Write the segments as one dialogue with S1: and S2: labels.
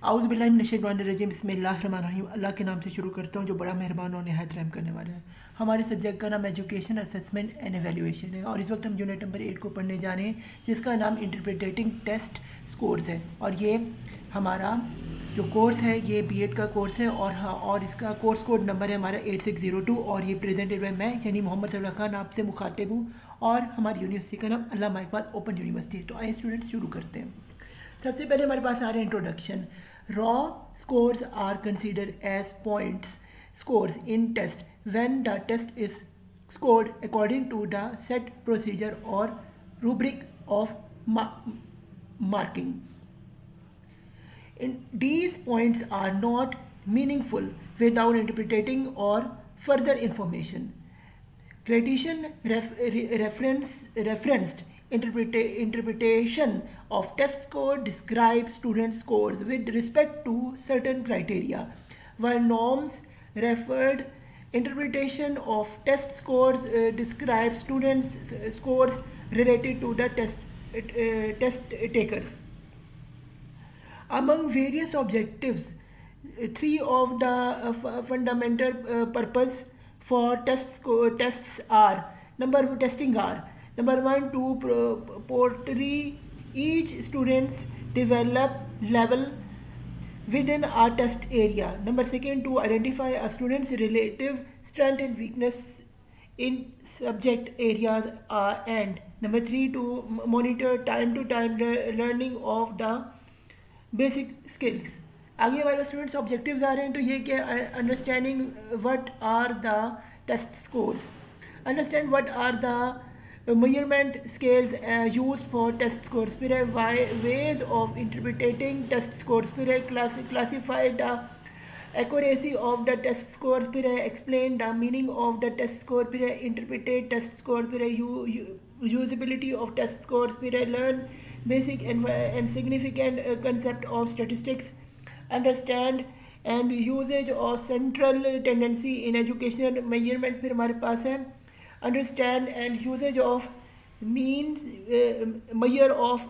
S1: आउज़ बिल्लाहि मिनश्शैतानिर्रजीम बिस्मिल्लाहिर्रहमानिर्रहीम। अल्लाह के नाम से शुरू करता हूँ जो बड़ा मेहरबान और निहायत रहम करने वाला है। हमारे सब्जेक्ट का नाम एजुकेशन असेसमेंट एंड एवेल्यूएशन है और इस वक्त हम यूनिट नंबर 8 को पढ़ने जा रहे हैं जिसका नाम इंटरप्रिटेटिंग टेस्ट स्कोर्स है। और ये हमारा जो कोर्स है ये बीएड का कोर्स है और इसका कोर्स कोड नंबर है हमारा 8602 और ये प्रेजेंटेड बाय मैं यानी मोहम्मद सलाह खान आपसे मुखातिब हूँ और हमारी यूनिवर्सिटी का नाम अल्लामा इकबाल ओपन यूनिवर्सिटी है। तो आइए स्टूडेंट्स शुरू करते हैं। सबसे पहले हमारे पास आ रहे हैं introduction. Raw scores are considered as points scores in test when the test is scored according to the set procedure or rubric of marking. These points are not meaningful without interpreting or further information. Criterion referenced interpretation of test score describes student scores with respect to certain criteria, while norms referred interpretation of test scores describes students scores related to the test takers. Among various objectives, three of the fundamental purpose for tests are testing are number one to portray each student's develop level within a test area. Number second to identify a student's relative strength and weakness in subject areas and number three to monitor time to time learning of the basic skills. आगे हमारे पास students objectives आ रहे हैं। तो ये क्या, understanding what are the test scores, understand what are the measurement scales used for test scores, फिर है ways of interpreting test scores, फिर है classify the accuracy of the test scores, फिर है explain the meaning of the test score, फिर है interpretate test score, फिर है usability of test scores, फिर है learn basic and significant concept of statistics, understand and usage of central tendency in education measurement, फिर हमारे पास है understand and usage of mean measure of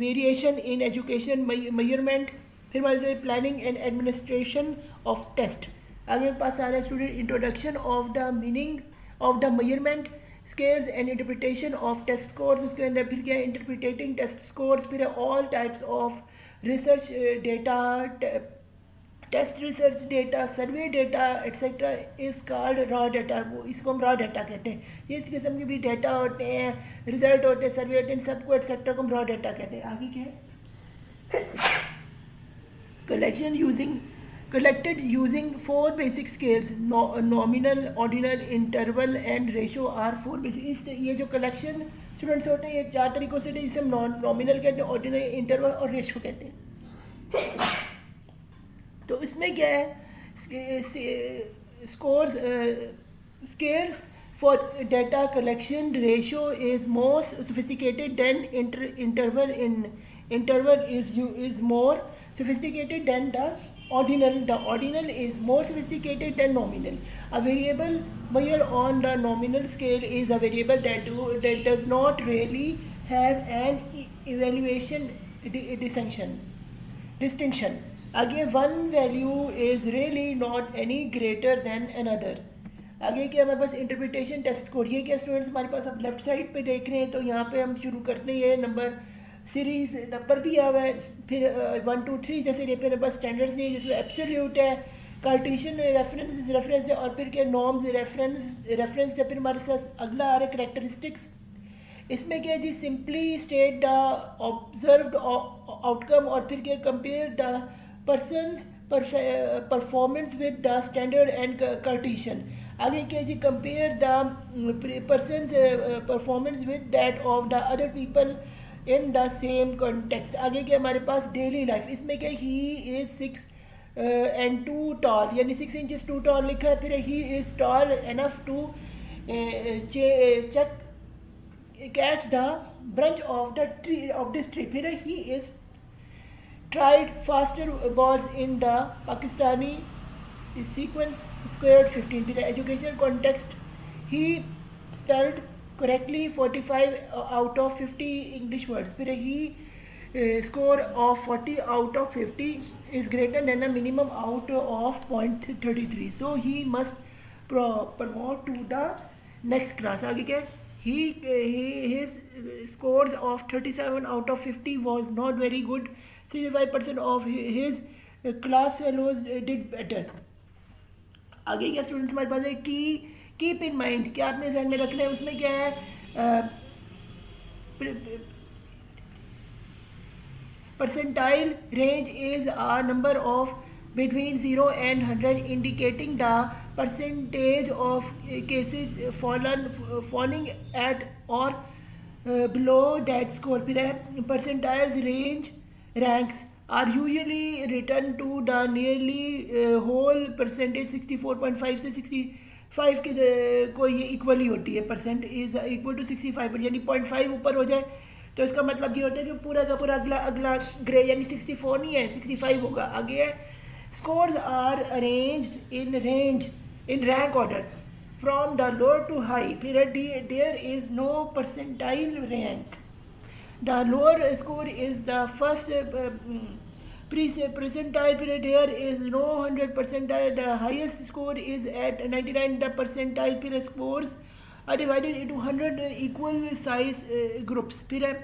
S1: variation in education measurement, फिर हमारे से planning and administration of test. आगे पास आ रहा है student introduction of the meaning of the measurement scales and interpretation of test scores. उसके अंदर फिर क्या है इंटरप्रिटेटिंग टेस्ट स्कोर्स, फिर all types of research data, test research data, survey data etcetera is called raw data. वो इसको हम raw data कहते हैं। ये इस किस्म के भी डेटा होते हैं, रिजल्ट होते हैं, सर्वे होते हैं, सबको एट्सेट्रा को हम रॉ डेटा कहते हैं। आगे क्या है collected using four basic scales, nominal, ordinal, interval and ratio are four basic। ये जो कलेक्शन स्टूडेंट्स होते हैं ये चार तरीक़ों से, जिसे हम नॉमिनल कहते हैं, ऑर्डिनल, इंटरवल और रेशो कहते हैं। तो इसमें क्या है scales for data collection ratio is more sophisticated than interval is more sophisticated than the ordinal. The ordinal is more sophisticated than nominal. A variable measure on the nominal scale is a variable that does not really have an evaluation distinction. Again, one value is really not any greater than another. आगे क्या हमारे पास interpretation test code. ये क्या students हमारे पास आप left side पे देख रहे हैं। तो यहाँ पे हम शुरू करते हैं, ये नंबर सीरीज नंबर भी आया है, फिर 1 2 3 जैसे ये फिर बस स्टैंडर्ड्स नहीं है जिसमें एब्सोल्यूट है, कार्टेशियन रेफरेंस है और फिर क्या नॉर्म्स रेफरेंस है। फिर हमारे साथ अगला आ रहा है करेक्टरिस्टिक्स। इसमें क्या है जी simply state the observed outcome और फिर क्या compare the person's performance with the standard and cartesian. आगे क्या जी compare the person's performance with that of the other people in the same context. आगे क्या हमारे पास डेली लाइफ। इसमें क्या ही इज़ 6 and 2 टॉल, यानी 6 inches 2 टॉल लिखा है। फिर he is tall enough to check catch the branch of the tree of this tree. फिर he is tried faster balls in the Pakistani sequence squared 15. फिर education context he spelled correctly 45 out of 50 English words. फिर he score of 40 out of 50 is greater than a minimum out of 0.33. So he must promote to the next class. आगे क्या है? His scores of 37 out of 50 was not very good. 65% of his class fellows did better. आगे क्या students हमारे पास है की keep in mind, क्या आपने ध्यान में रखना है, उसमें क्या है percentile range is a number of between 0 and 100 indicating the percentage of cases falling at or below that score. Percentiles ranks are usually written to the nearly whole percentage 64.5 से 65 के को ये इक्वली होती है. परसेंट इज इक्वल टू 65 यानी 0.5 ऊपर हो जाए तो इसका मतलब ये होता है कि पूरा का पूरा अगला अगला ग्रे यानी 64 नहीं है 65 होगा. आगे है scores are arranged in range in rank order from the lower to high. फिर there is no percentile rank. The lower score is the first percentile. Period. There is no 100 percentile. The highest score is at 99. The percentile period scores are divided into 100 equal size groups. Period.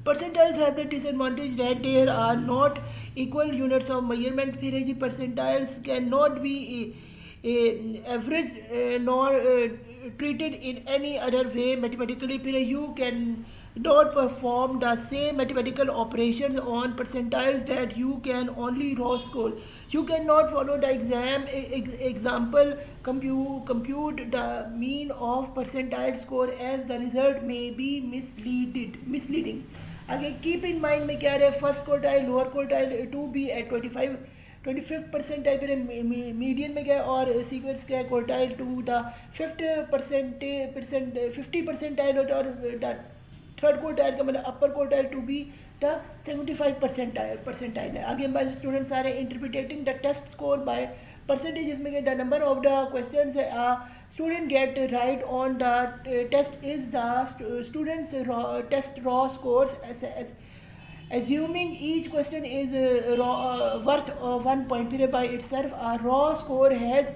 S1: Percentiles have the disadvantage that there are not equal units of measurement. Period. Percentiles cannot be averaged nor treated in any other way mathematically. Period. You can not perform the same mathematical operations on percentiles that you can only raw score. You cannot follow the example compute the mean of percentile score as the result may be misleading. आगे keep in mind में क्या रहे first quartile lower quartile to be at 25 percentile. फिर median में क्या है और sequence क्या है क्वार्टाइल टू द 50 परसेंटाइल होता है और थर्ड क्वार्टाइल का मतलब upper quartile to be the 75 percentile है. आगे हमारे स्टूडेंट्स आ रहे हैं interpreting the test score by percentage. इसमें क्या the number of the question student get right on the test is the students test raw scores assuming each question is worth 1 point. Period. By itself a raw score has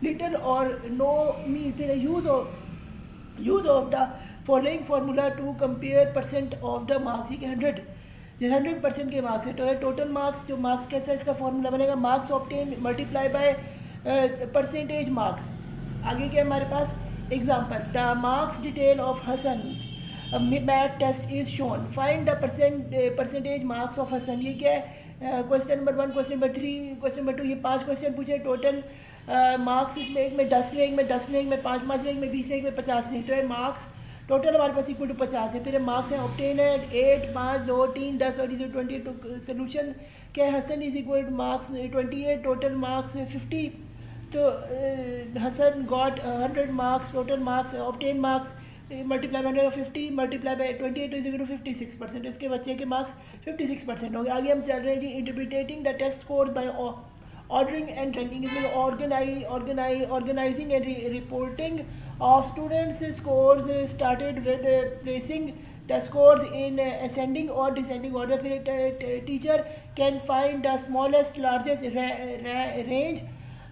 S1: little or no mean. Period. use of the following formula to compare percent of the marks. ठीक है 100 जैसे 100% के marks है तो है total marks. जो marks कैसा है इसका फॉर्मूला बनेगा marks obtain multiply by percentage marks. आगे क्या हमारे पास example the marks detail of Hasan's math test is shown. Find the percentage marks of Hasan. ये क्या है question number 1 question number 3 question number 2 ये 5 क्वेश्चन पूछे. टोटल मार्क्स इसमें एक में 10 रहेंगे में 10 रहेंगे में 5 रहेंगे में 20 रहेंगे में 50 रहेंगे. तो है मार्क्स टोटल हमारे पास इक्वल टू 50 है. फिर मार्क्स है ऑब्टेन है 8 5 2 3 10 और इज 28. सोल्यूशन क्या है Hasan is equal to marks 28 total marks 50. तो Hasan got 100 marks. Total marks obtain marks multiply by 50 multiply by 28 is equal to 56%. इसके बच्चे के मार्क्स 56% हो गए. आगे हम चल रहे हैं जी interpreting the test score by ordering and ranking. इसमें organizing and reporting of students scores started with placing the scores in ascending or descending order. फिर teacher can find the smallest largest range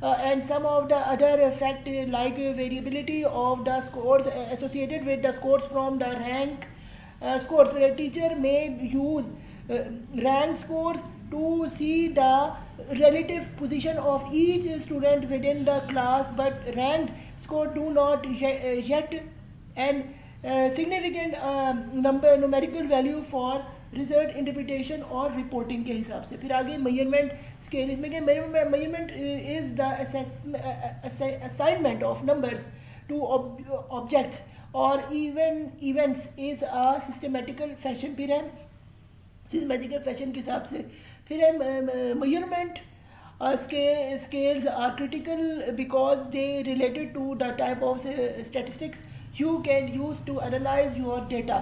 S1: and some of the other fact like variability of the scores associated with the scores from the rank scores. Where a teacher may use rank scores to see the relative position of each student within the class, but ranked score do not yet an significant numerical value for result interpretation और reporting के हिसाब से. फिर आगे measurement scale. इसमें क्या measurement is the assignment of numbers to objects और events is a systematical fashion. फिर है सिस्टमेटिकल फैशन के हिसाब से. फिर है measurement scales are critical because they related to the type of statistics you can use to analyze your data.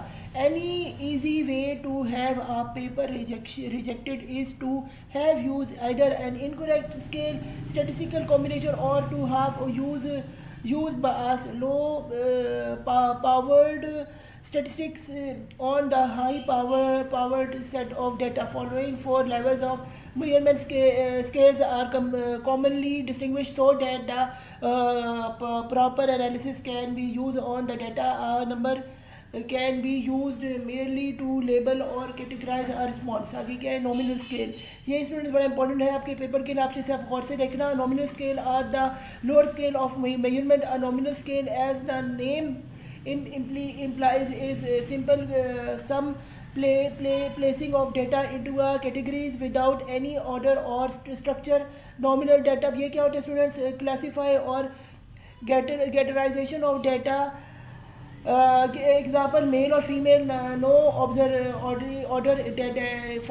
S1: Any easy way to have a paper rejected is to have used either an incorrect scale statistical combination or to have used by us low powered statistics on the powered set of data. Following four levels of measurement scales are commonly distinguished so that the proper analysis can be used on the data. A number can be used merely to label or categorize a response. आगे क्या है, nominal scale. ये students बड़ा important है आपके paper के लिए, से आप गौर से देखना. Nominal scale are the lower scale of measurement. A nominal scale as the name implies is simple sum placing of data into categories without any order or structure. Nominal data ये क्या होता है स्टूडेंट्स, क्लासीफाई और categorization of data. Example, male or female, no order.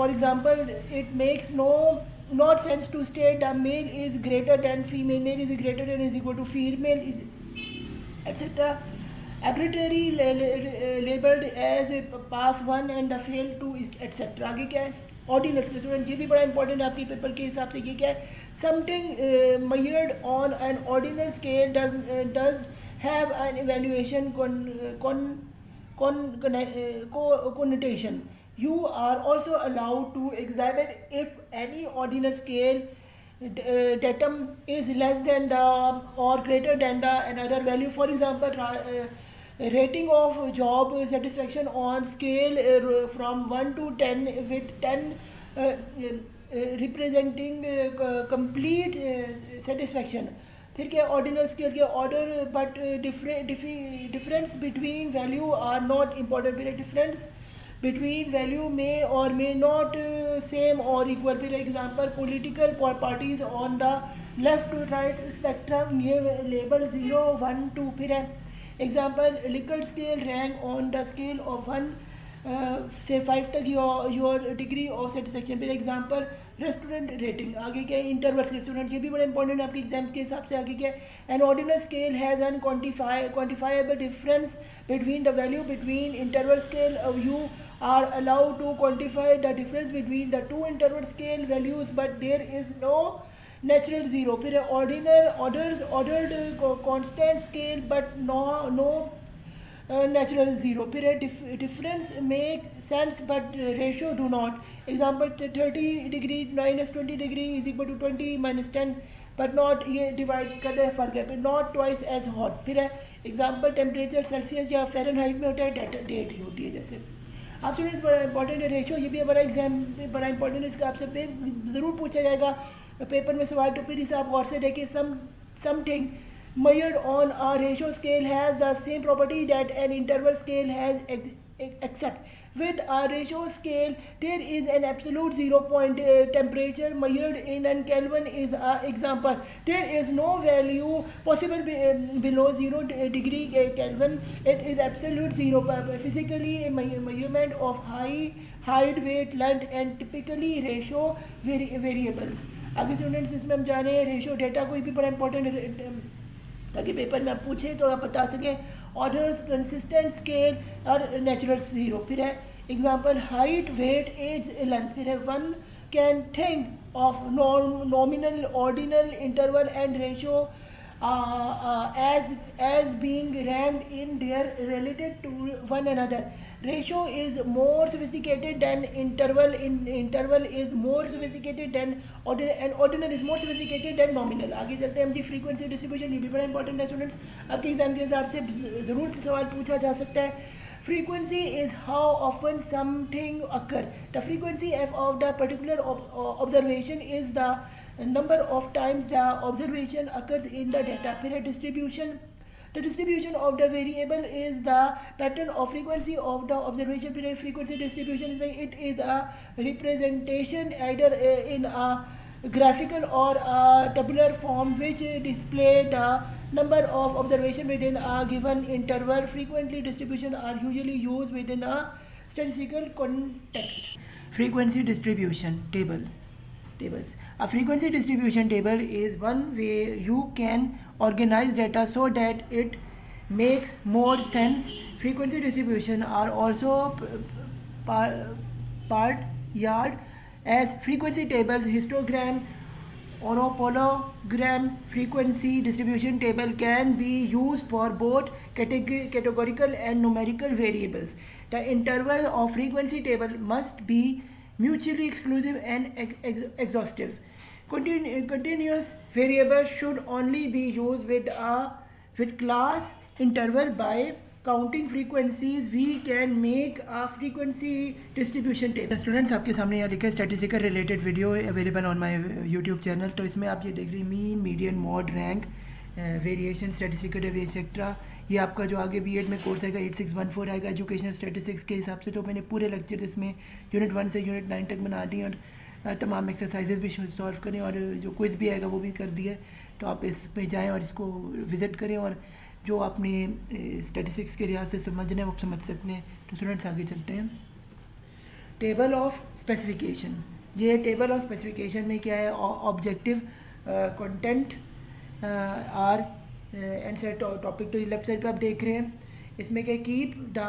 S1: For example, it makes not sense to state the male is greater than female, male is greater than is equal to female, is etc. Arbitrary labeled as pass one and fail two etc. आगे क्या है, ordinals के student, ये भी बड़ा important है आपके paper के हिसाब से. ये क्या है, something measured on an ordinal scale does have an evaluation connotation. You are also allowed to examine if any ordinal scale datum is less than the or greater than the another value. For example, rating of job satisfaction on scale from 1 to 10, with 10 representing complete satisfaction. फिर क्या, ordinal scale के order, but difference between value are not important. फिर difference between value may or may not same or equal. फिर example, political parties on the left to right spectrum, ये label 0 1 2. फिर है example, Likert scale rank on the scale of 1 से 5 तक your degree of satisfaction. फिर example, restaurant rating. आगे क्या है, इंटरवल स्केल. स्टूडेंट ये भी बड़ा इंपॉर्टेंट है आपके एग्जाम के हिसाब से. आगे क्या है, an ordinal scale has an quantifiable difference between the value between interval scale. You are allowed to quantify the difference between the two interval scale values, but there is no natural zero. फिर ordered constant scale but no natural zero. फिर difference make sense but ratio do not. Example, 30 degree minus 20 degree is equal to 20 minus 10, but not ये divide कर रहे हैं, फर्क है. फिर not twice as hot. फिर है एग्जाम्पल, टेम्परेचर सेल्सियस या फ़ारेनहाइट में होता है, डेट ही होती है. जैसे आप स्टूडेंट्स बड़ा इंपॉर्टेंट है रेशियो, ये भी बड़ा एग्जाम बड़ा इंपॉर्टेंट है. इसका आपसे ज़रूर पूछा जाएगा पेपर में सवाल. तो फिर इसे आप गौर से देखिए. Something measured on a ratio scale has the same property that an interval scale has, except with a ratio scale there is an absolute 0 point. Temperature measured in an Kelvin is an example. There is no value possible below 0 degree Kelvin. It is absolute zero. Physically a measurement of height, weight, length and typically ratio variables. आगे students इसमें हम जाने ratio data कोई भी बड़ा important ताकि paper में आप पूछे तो आप बता सकें. ऑर्डर्स, कंसिस्टेंट स्केल और नेचुरल जीरो. फिर है example, height, weight, age, length. फिर है one can think of nominal, ordinal, interval and ratio as being ranked in their related to one another. Ratio is more sophisticated than interval. Interval is more sophisticated than ordinal, and ordinal is more sophisticated than nominal. आगे चलते हैं हम जी. Frequency distribution, ये भी बड़ा important है students. आपके exam के हिसाब से ज़रूर सवाल पूछा जा सकता है. Frequency is how often something occur. The frequency of the particular observation is the number of times the observation occurs in the data. फिर है distribution. The distribution of the variable is the pattern of frequency of the observation. फिर है frequency distribution, इसमें it is a representation either in a graphical or a tabular form which display the number of observation within a given interval. Frequency distribution are usually used within a statistical context. Frequency distribution tables. A frequency distribution table is one way you can organize data so that it makes more sense. Frequency distribution are also part yard as frequency tables, histogram Oropologram frequency distribution table can be used for both categorical and numerical variables. The interval of frequency table must be mutually exclusive and exhaustive. Continuous variables should only be used with class interval. By counting frequencies we can make a frequency distribution table. Students, आपके सामने यहाँ लिखा है statistical related video available on my YouTube channel. तो इसमें आप ये देख रही mean, median, mod, rank, variation, statistical etcetera. ये आपका जो आगे बीएड में कोर्स आएगा 8614 आएगा एजुकेशनल स्टैटिस्टिक्स के हिसाब से. तो मैंने पूरे लेक्चर इसमें यूनिट 1 से यूनिट 9 तक बना दिए और तमाम एक्सरसाइजेज भी सॉल्व करें और जो क्विज़ भी आएगा वो भी कर दिया है. तो आप इस पे जाएँ और इसको विज़िट करें और जो आपने स्टैटिस्टिक्स के लिहाज से समझना है वो समझ सकते हैं. तो स्टूडेंट्स आगे चलते हैं. Table of specification. ये टेबल ऑफ स्पेसिफिकेशन में क्या है? Objective, content are and set topic. तो लेफ्ट साइड पे आप देख रहे हैं इसमें क्या, keep the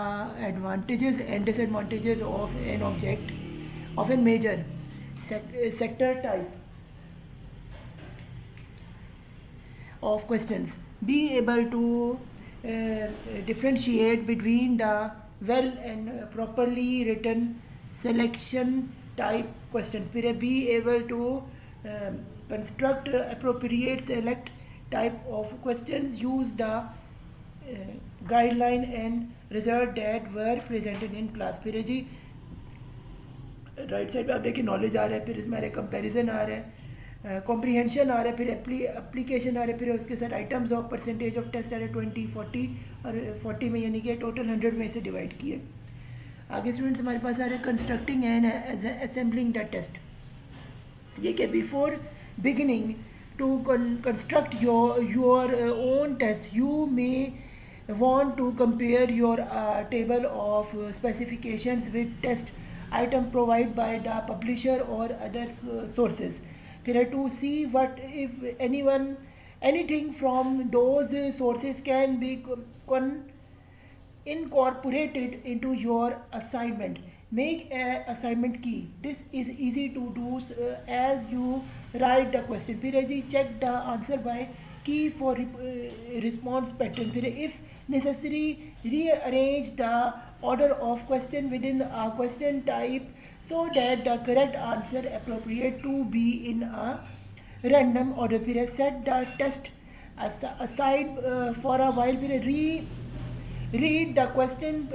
S1: advantages and disadvantages of an object of an major sector type of questions. Be able to differentiate between the well and properly written selection type questions. फिर be able to construct appropriate select type of questions. Use the guideline and result that were presented in class. फिर जी right side पे आप देखिए knowledge आ रहा है, फिर इसमें आ रहा है कंपेरिजन आ रहा है, कॉम्प्रीहेंशन आ रहा है, फिर एप्लीकेशन आ रहा है, फिर उसके साथ items of percentage of test आ रहा है 20, 40 और 40 में यानी कि टोटल 100 में से डिवाइड किए. आगे स्टूडेंट्स हमारे पास आ रहा है constructing and assembling the test. ये कि before beginning to construct your own test you may want to compare your table of specifications with test item provided by the publisher or other sources. To see what if anything from those sources can be incorporated into your assignment. Make an assignment key. This is easy to do as you write the question. Check the answer by key for response pattern. If necessary, rearrange the order of question within a question type so that the correct answer appropriate to be in a random order. Set the test aside for a while. Read the question,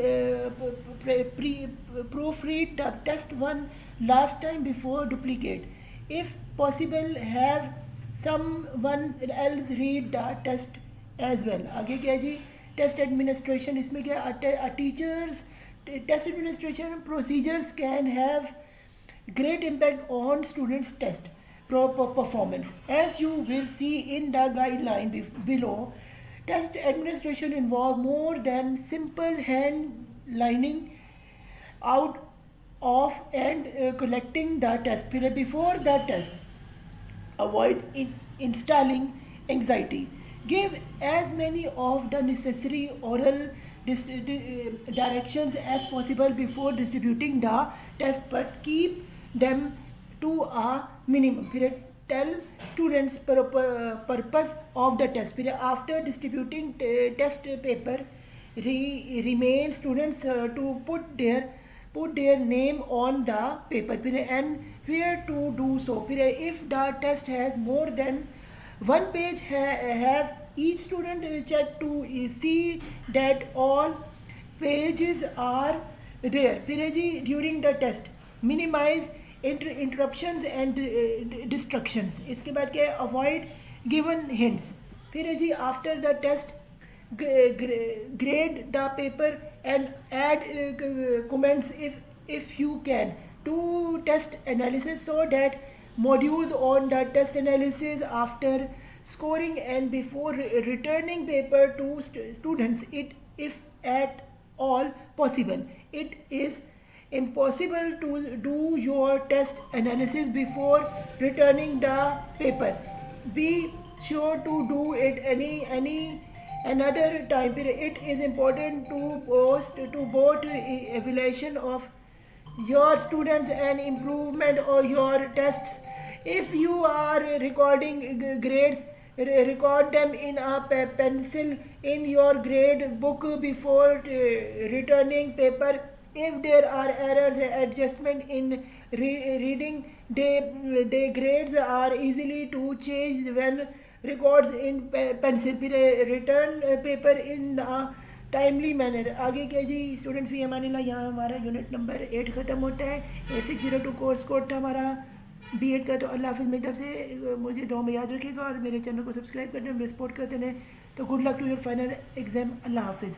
S1: proofread the test one last time before duplicate. If possible, have someone else read the test as well. आगे क्या जी, test administration. इसमें क्या, teachers test administration procedures can have great impact on students test performance. As you will see in the guideline below, test administration involve more than simple handlining out of and collecting the test. Before the test, avoid installing anxiety. Give as many of the necessary oral directions as possible before distributing the test, but keep them to a minimum. Tell students purpose of the test. After distributing test paper, remain students to put their name on the paper and where to do so. If the test has more than one page, have each student check to see that all pages are there. During the test, minimize interruptions and distractions. इसके बाद क्या है, avoid given hints. after the test, grade the paper and add comments if you can to test analysis so that modules on the test analysis. After scoring and before returning paper to students, if at all possible. It is impossible to do your test analysis before returning the paper. Be sure to do it any another time. It is important to post to both evaluation of your students and improvement of your tests If you are recording grades, record them in a pencil in your grade book before returning paper. If there are errors, adjustment in reading, they grades are easily to change when records in pencil. फिर return paper in a timely manner. आगे क्या जी student फी हमारे लिए. यहाँ हमारा unit number 8 ख़त्म होता है. 8602 कोर्स कोड था हमारा B.Ed का. तो अल्लाह हाफिज़. मेरी तरफ से मुझे दुआ में याद रखिएगा और मेरे चैनल को सब्सक्राइब करना, मेरे सपोर्ट करते रहें. तो good luck to your final exam. अल्लाह हाफिज़.